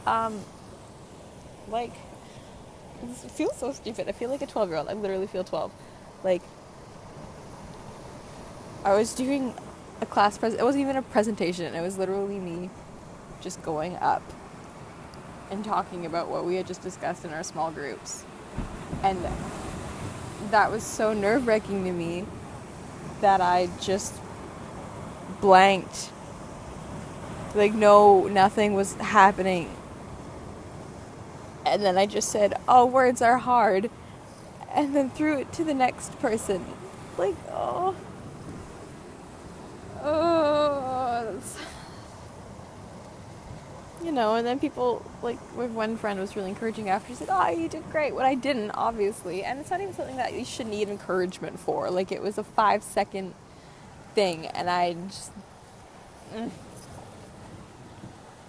Like, it feels so stupid. I feel like a 12-year-old. I literally feel 12. Like, I was doing a class it wasn't even a presentation. It was literally me just going up and talking about what we had just discussed in our small groups. And that was so nerve-wracking to me that I just blanked. Like, no, nothing was happening. And then I just said, oh, words are hard. And then threw it to the next person. Like, oh. You know, and then people, like, with one friend was really encouraging after. She's like, oh, you did great. What I didn't, obviously. And it's not even something that you should need encouragement for. Like, it was a 5-second thing. And I just...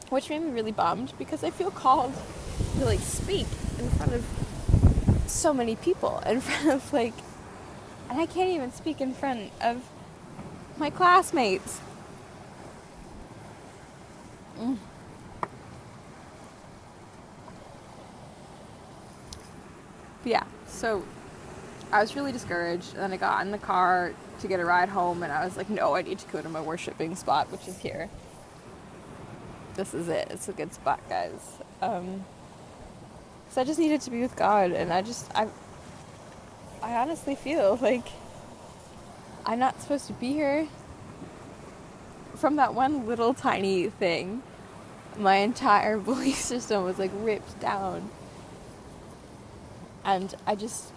Which made me really bummed, because I feel called to, like, speak in front of so many people. In front of, like... And I can't even speak in front of my classmates. Yeah, so I was really discouraged, and then I got in the car to get a ride home, and I was like, no, I need to go to my worshiping spot, which is here. This is it. It's a good spot, guys. So I just needed to be with God, and I honestly feel like I'm not supposed to be here. From that one little tiny thing, my entire belief system was, like, ripped down. And I just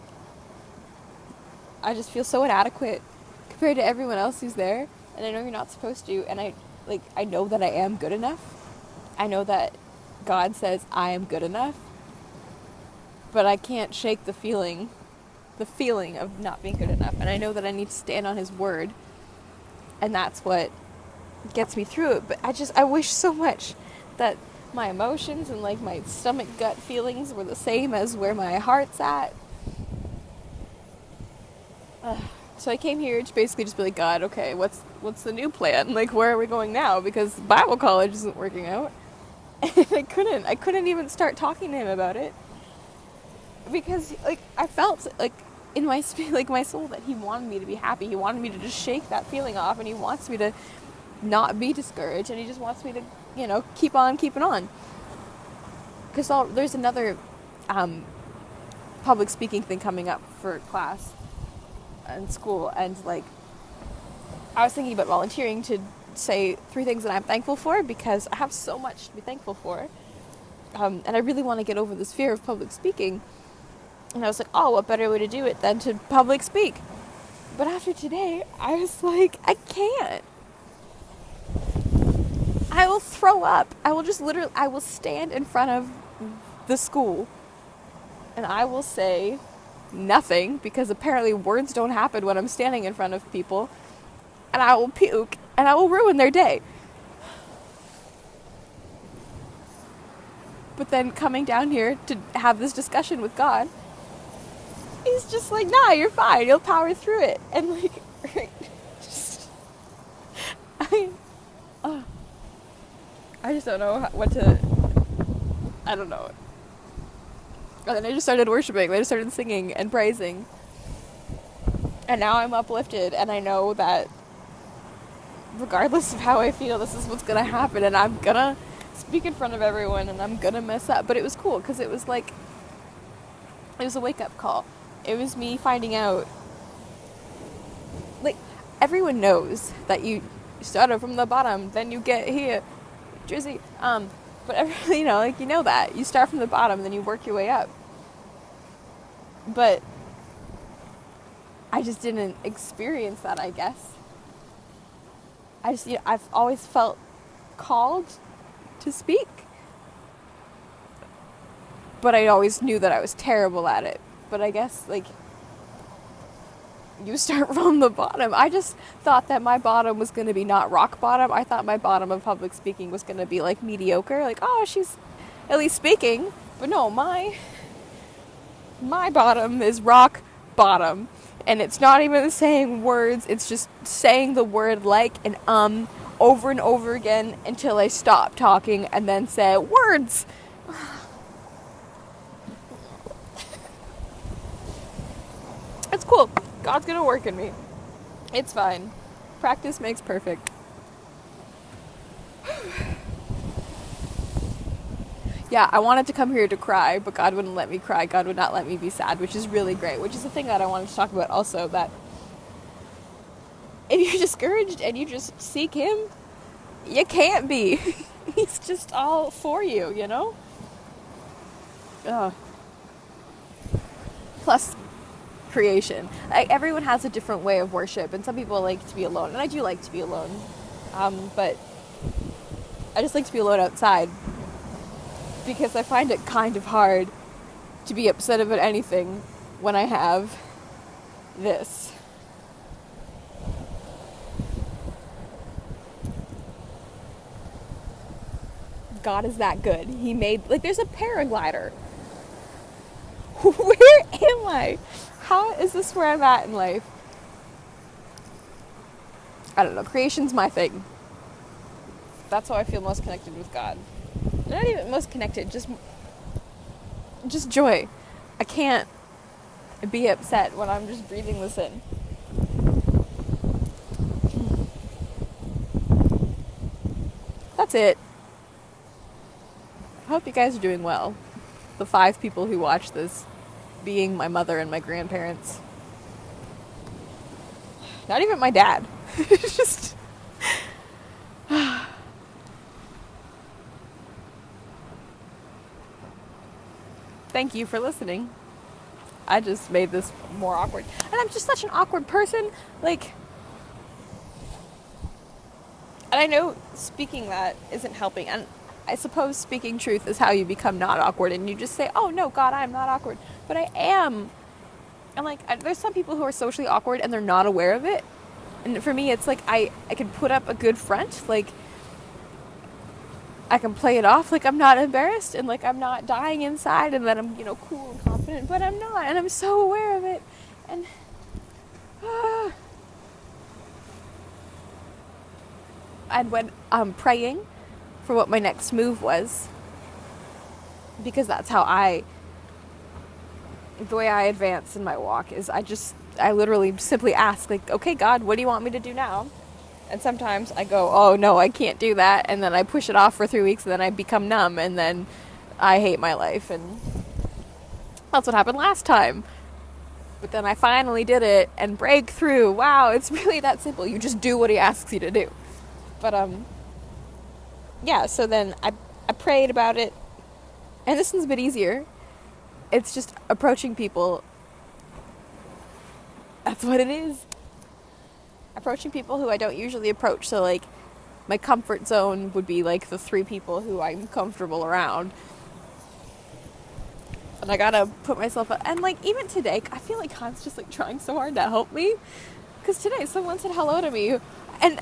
feel so inadequate compared to everyone else who's there. And I know you're not supposed to. And I know that I am good enough. I know that God says I am good enough. But I can't shake the feeling of not being good enough. And I know that I need to stand on His word. And that's what gets me through it. But I wish so much that my emotions and, like, my stomach gut feelings were the same as where my heart's at. So I came here to basically just be like, God, okay, what's the new plan? Like, where are we going now? Because Bible college isn't working out. And I couldn't even start talking to Him about it. Because, like, I felt, like, in my my soul that He wanted me to be happy. He wanted me to just shake that feeling off, and He wants me to not be discouraged, and He just wants me to, you know, keep on keeping on. Because there's another public speaking thing coming up for class in school, and, like, I was thinking about volunteering to say 3 things that I'm thankful for, because I have so much to be thankful for, and I really want to get over this fear of public speaking. And I was like, oh, what better way to do it than to public speak? But after today, I was like, I can't. I will throw up. I will stand in front of the school, and I will say nothing, because apparently words don't happen when I'm standing in front of people, and I will puke, and I will ruin their day. But then coming down here to have this discussion with God, He's just like, nah, you're fine, you'll power through it. And, like, I just don't know I don't know. And then I just started worshiping. I just started singing and praising. And now I'm uplifted, and I know that regardless of how I feel, this is what's going to happen, and I'm going to speak in front of everyone, and I'm going to mess up. But it was cool, because it was a wake-up call. It was me finding out, like, everyone knows that you start from the bottom, then you get here, Jersey, but you know, like, you know that. You start from the bottom, then you work your way up. But I just didn't experience that, I guess. I've always felt called to speak, but I always knew that I was terrible at it. But I guess, like, you start from the bottom. I just thought that my bottom was going to be not rock bottom. I thought my bottom of public speaking was going to be, like, mediocre. Like, oh, she's at least speaking. But no, my bottom is rock bottom. And it's not even saying words. It's just saying the word like and over and over again until I stop talking and then say words. It's cool. God's gonna work in me. It's fine. Practice makes perfect. Yeah, I wanted to come here to cry, but God wouldn't let me cry. God would not let me be sad, which is really great, which is the thing that I wanted to talk about also, that if you're discouraged and you just seek Him, you can't be. He's just all for you, you know? Plus creation. Everyone has a different way of worship, and some people like to be alone, and I do like to be alone. But I just like to be alone outside, because I find it kind of hard to be upset about anything when I have this. God is that good. He made, like, there's a paraglider. Where am I? How is this where I'm at in life? I don't know. Creation's my thing. That's how I feel most connected with God. Not even most connected, just joy. I can't be upset when I'm just breathing this in. That's it. I hope you guys are doing well. The 5 people who watch this, being my mother and my grandparents. Not even my dad. Just... Thank you for listening. I just made this more awkward. And I'm just such an awkward person. Like... And I know speaking that isn't helping. And I suppose speaking truth is how you become not awkward. And you just say, oh, no, God, I'm not awkward. But I am. And, like, there's some people who are socially awkward and they're not aware of it. And for me, it's like I can put up a good front. Like, I can play it off like I'm not embarrassed and like I'm not dying inside and that I'm, you know, cool and confident. But I'm not. And I'm so aware of it. And... And when I'm praying for what my next move was, because that's how the way I advance in my walk is I literally simply ask, like, okay, God, what do you want me to do now? And sometimes I go, oh no, I can't do that. And then I push it off for 3 weeks and then I become numb and then I hate my life. And that's what happened last time. But then I finally did it and break through. Wow, it's really that simple. You just do what He asks you to do. But, yeah, so then I prayed about it, and this one's a bit easier. It's just approaching people. That's what it is. Approaching people who I don't usually approach. So, like, my comfort zone would be, like, the 3 people who I'm comfortable around. And I gotta put myself up. And, like, even today, I feel like God's just, like, trying so hard to help me. Because today, someone said hello to me, and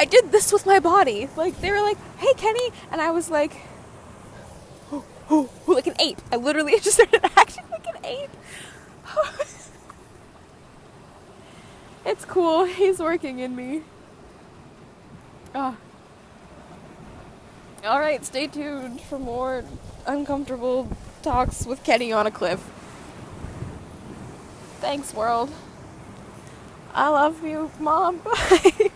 I did this with my body. Like, they were like, hey, Kenny. And I was like, like an ape. I literally just started acting like an ape. It's cool. He's working in me. Oh. All right, stay tuned for more uncomfortable talks with Kenny on a cliff. Thanks, world. I love you, Mom. Bye.